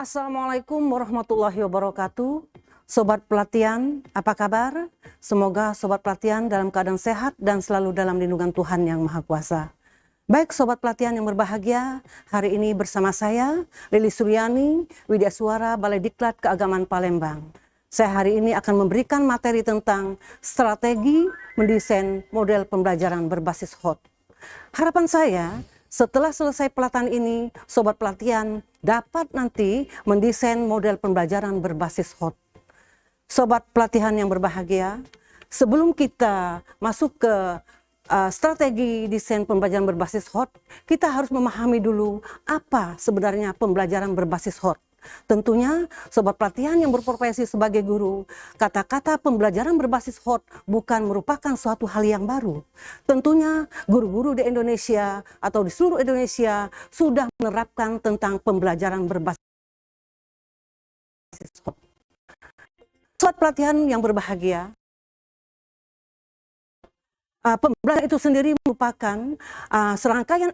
Assalamualaikum warahmatullahi wabarakatuh. Sobat pelatihan, apa kabar? Semoga sobat pelatihan dalam keadaan sehat dan selalu dalam lindungan Tuhan Yang Maha Kuasa. Baik sobat pelatihan yang berbahagia, hari ini bersama saya, Lili Suryani, Widya Suara, Balai Diklat Keagamaan Palembang. Saya hari ini akan memberikan materi tentang strategi mendesain model pembelajaran berbasis HOT. Harapan saya, setelah selesai pelatihan ini, sobat pelatihan dapat nanti mendesain model pembelajaran berbasis HOT. Sobat pelatihan yang berbahagia, sebelum kita masuk ke strategi desain pembelajaran berbasis HOT, kita harus memahami dulu apa sebenarnya pembelajaran berbasis HOT. Tentunya sobat pelatihan yang berprofesi sebagai guru, kata-kata pembelajaran berbasis HOT bukan merupakan suatu hal yang baru. Tentunya guru-guru di Indonesia atau di seluruh Indonesia sudah menerapkan tentang pembelajaran berbasis HOT. Sobat pelatihan yang berbahagia, pembelajaran itu sendiri merupakan serangkaian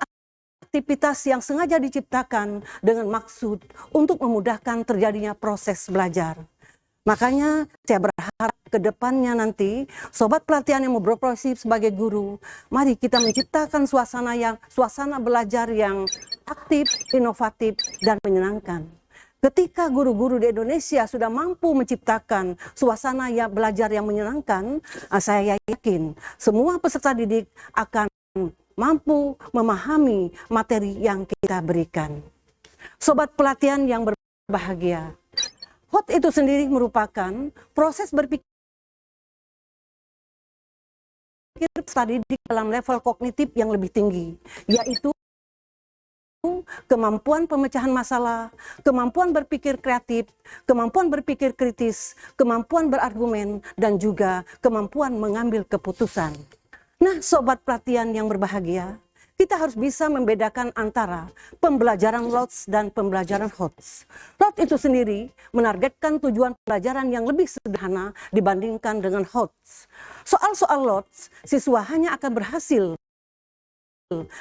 aktivitas yang sengaja diciptakan dengan maksud untuk memudahkan terjadinya proses belajar. Makanya saya berharap ke depannya nanti sobat pelatihan yang mau berprofesi sebagai guru, mari kita menciptakan suasana belajar yang aktif, inovatif, dan menyenangkan. Ketika guru-guru di Indonesia sudah mampu menciptakan suasana belajar yang menyenangkan, saya yakin semua peserta didik akan mampu memahami materi yang kita berikan. Sobat pelatihan yang berbahagia, HOT itu sendiri merupakan proses berpikir peserta didik dalam level kognitif yang lebih tinggi, yaitu kemampuan pemecahan masalah, kemampuan berpikir kreatif, kemampuan berpikir kritis, kemampuan berargumen, dan juga kemampuan mengambil keputusan. Nah, sobat pelatihan yang berbahagia, kita harus bisa membedakan antara pembelajaran LOTS dan pembelajaran HOTS. LOTS itu sendiri menargetkan tujuan pembelajaran yang lebih sederhana dibandingkan dengan HOTS. Soal-soal LOTS, siswa hanya akan berhasil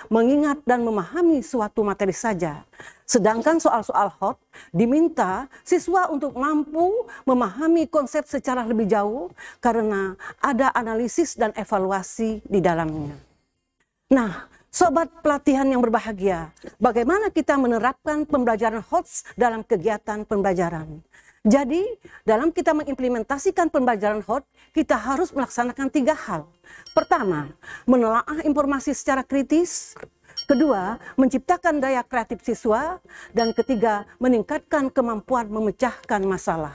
mengingat dan memahami suatu materi saja. Sedangkan soal-soal HOT diminta siswa untuk mampu memahami konsep secara lebih jauh karena ada analisis dan evaluasi di dalamnya. Nah, sobat pelatihan yang berbahagia, bagaimana kita menerapkan pembelajaran HOT dalam kegiatan pembelajaran? Jadi, dalam kita mengimplementasikan pembelajaran HOT, kita harus melaksanakan 3 hal. Pertama, menelaah informasi secara kritis. Kedua, menciptakan daya kreatif siswa. Dan ketiga, meningkatkan kemampuan memecahkan masalah.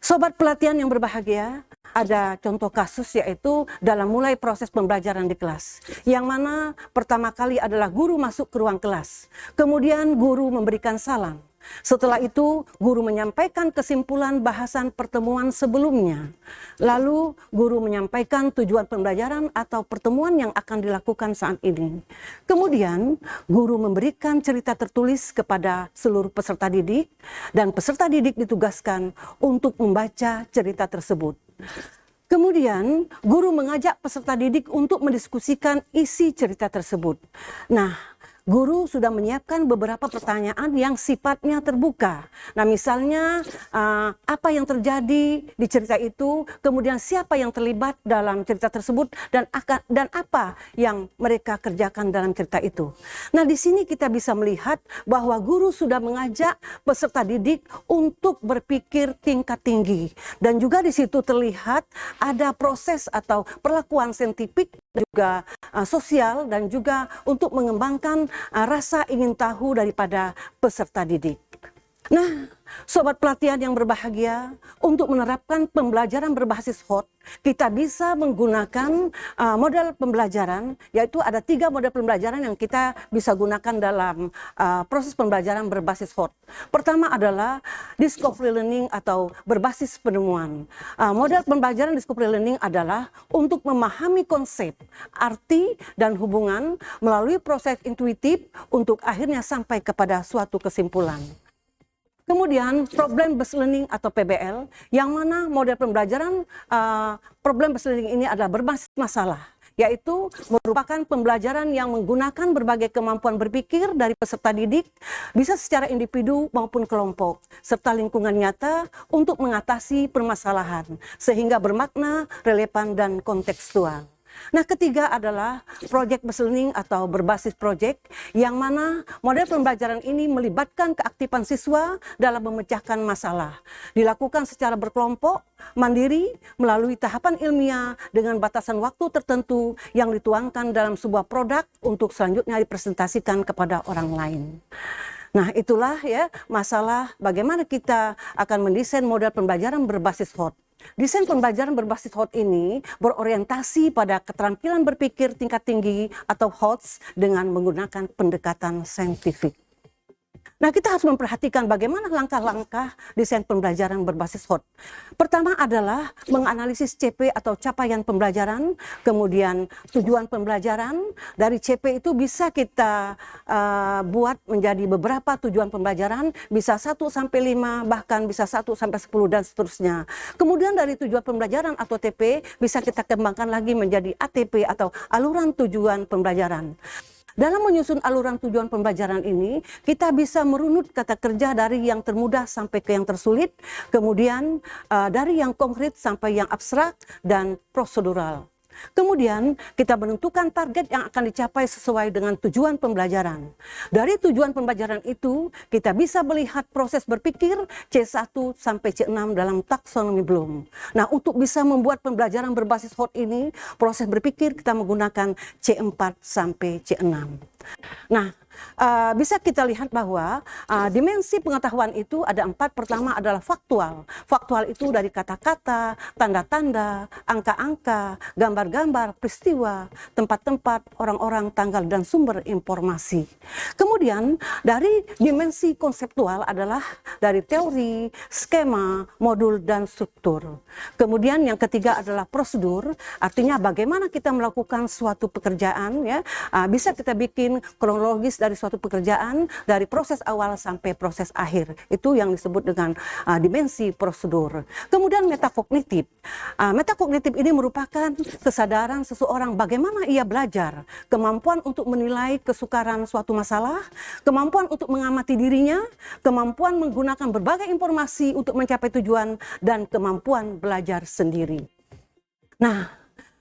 Sobat pelatihan yang berbahagia, ada contoh kasus yaitu dalam mulai proses pembelajaran di kelas. Yang mana pertama kali adalah guru masuk ke ruang kelas. Kemudian guru memberikan salam. Setelah itu, guru menyampaikan kesimpulan bahasan pertemuan sebelumnya. Lalu, guru menyampaikan tujuan pembelajaran atau pertemuan yang akan dilakukan saat ini. Kemudian, guru memberikan cerita tertulis kepada seluruh peserta didik, dan peserta didik ditugaskan untuk membaca cerita tersebut. Kemudian, guru mengajak peserta didik untuk mendiskusikan isi cerita tersebut. Nah, guru sudah menyiapkan beberapa pertanyaan yang sifatnya terbuka. Nah, misalnya apa yang terjadi di cerita itu, kemudian siapa yang terlibat dalam cerita tersebut, dan apa yang mereka kerjakan dalam cerita itu. Nah, di sini kita bisa melihat bahwa guru sudah mengajak peserta didik untuk berpikir tingkat tinggi. Dan juga di situ terlihat ada proses atau perlakuan saintifik juga sosial dan juga untuk mengembangkan rasa ingin tahu daripada peserta didik. Nah, sobat pelatihan yang berbahagia, untuk menerapkan pembelajaran berbasis HOT, kita bisa menggunakan model pembelajaran, yaitu ada 3 model pembelajaran yang kita bisa gunakan dalam proses pembelajaran berbasis HOT. Pertama adalah discovery learning atau berbasis penemuan. Model pembelajaran discovery learning adalah untuk memahami konsep, arti, dan hubungan melalui proses intuitif untuk akhirnya sampai kepada suatu kesimpulan. Kemudian problem based learning atau PBL, yang mana model pembelajaran problem based learning ini adalah berbasis masalah, yaitu merupakan pembelajaran yang menggunakan berbagai kemampuan berpikir dari peserta didik, bisa secara individu maupun kelompok, serta lingkungan nyata untuk mengatasi permasalahan, sehingga bermakna, relevan, dan kontekstual. Nah, ketiga adalah project-based learning atau berbasis project, yang mana model pembelajaran ini melibatkan keaktifan siswa dalam memecahkan masalah. Dilakukan secara berkelompok, mandiri, melalui tahapan ilmiah dengan batasan waktu tertentu yang dituangkan dalam sebuah produk untuk selanjutnya dipresentasikan kepada orang lain. Nah, itulah ya masalah bagaimana kita akan mendesain model pembelajaran berbasis HOT. Desain pembelajaran berbasis HOT ini berorientasi pada keterampilan berpikir tingkat tinggi atau HOTS dengan menggunakan pendekatan saintifik. Nah, kita harus memperhatikan bagaimana langkah-langkah desain pembelajaran berbasis HOT. Pertama adalah menganalisis CP atau capaian pembelajaran, kemudian tujuan pembelajaran. Dari CP itu bisa kita buat menjadi beberapa tujuan pembelajaran, bisa 1 sampai 5, bahkan bisa 1 sampai 10 dan seterusnya. Kemudian dari tujuan pembelajaran atau TP bisa kita kembangkan lagi menjadi ATP atau aluran tujuan pembelajaran. Dalam menyusun aluran tujuan pembelajaran ini, kita bisa merunut kata kerja dari yang termudah sampai ke yang tersulit, kemudian dari yang konkret sampai yang abstrak dan prosedural. Kemudian kita menentukan target yang akan dicapai sesuai dengan tujuan pembelajaran. Dari tujuan pembelajaran itu, kita bisa melihat proses berpikir C1 sampai C6 dalam taksonomi Bloom. Nah, untuk bisa membuat pembelajaran berbasis HOT ini, proses berpikir kita menggunakan C4 sampai C6. Nah, bisa kita lihat bahwa dimensi pengetahuan itu ada 4. Pertama adalah faktual. Faktual itu dari kata-kata, tanda-tanda, angka-angka, gambar-gambar, peristiwa, tempat-tempat, orang-orang, tanggal, dan sumber informasi. Kemudian dari dimensi konseptual adalah dari teori, skema, modul, dan struktur. Kemudian yang ketiga adalah prosedur, artinya bagaimana kita melakukan suatu pekerjaan, ya. Bisa kita bikin kronologis dari suatu pekerjaan dari proses awal sampai proses akhir. Itu yang disebut dengan dimensi prosedur. Kemudian metakognitif. Metakognitif ini merupakan kesadaran seseorang bagaimana ia belajar, kemampuan untuk menilai kesukaran suatu masalah, kemampuan untuk mengamati dirinya, kemampuan menggunakan berbagai informasi untuk mencapai tujuan, dan kemampuan belajar sendiri. Nah,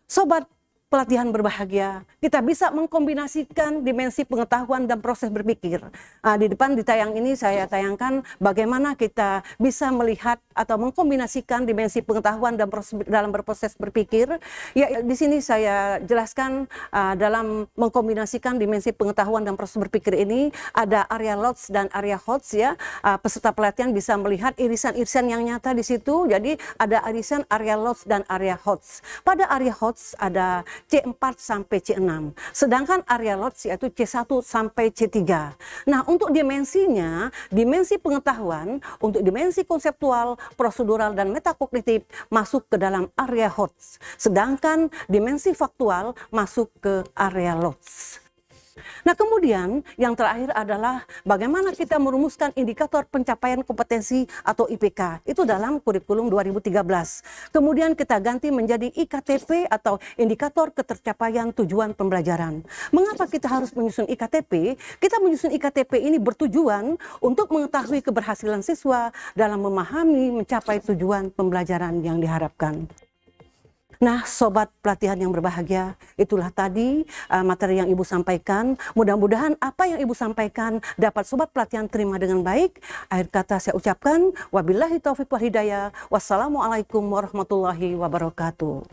sobat pelatihan berbahagia, kita bisa mengkombinasikan dimensi pengetahuan dan proses berpikir. Di depan di tayang ini saya tayangkan bagaimana kita bisa melihat atau mengkombinasikan dimensi pengetahuan dan dalam berproses berpikir. Ya, di sini saya jelaskan dalam mengkombinasikan dimensi pengetahuan dan proses berpikir ini ada area LOTS dan area HOTS, ya. Peserta pelatihan bisa melihat irisan-irisan yang nyata di situ. Jadi ada irisan area LOTS dan area HOTS. Pada area HOTS ada C4 sampai C6. Sedangkan area LOTS yaitu C1 sampai C3. Nah, untuk dimensinya, dimensi pengetahuan untuk dimensi konseptual, prosedural, dan metakognitif masuk ke dalam area HOTS. Sedangkan dimensi faktual masuk ke area LOTS. Nah, kemudian yang terakhir adalah bagaimana kita merumuskan indikator pencapaian kompetensi atau IPK. Itu dalam kurikulum 2013. Kemudian kita ganti menjadi IKTP atau indikator ketercapaian tujuan pembelajaran. Mengapa kita harus menyusun IKTP? Kita menyusun IKTP ini bertujuan untuk mengetahui keberhasilan siswa dalam memahami mencapai tujuan pembelajaran yang diharapkan. Nah, sobat pelatihan yang berbahagia, itulah tadi materi yang Ibu sampaikan. Mudah-mudahan apa yang Ibu sampaikan dapat sobat pelatihan terima dengan baik. Akhir kata saya ucapkan, wabillahi taufiq wal hidayah. Wassalamualaikum warahmatullahi wabarakatuh.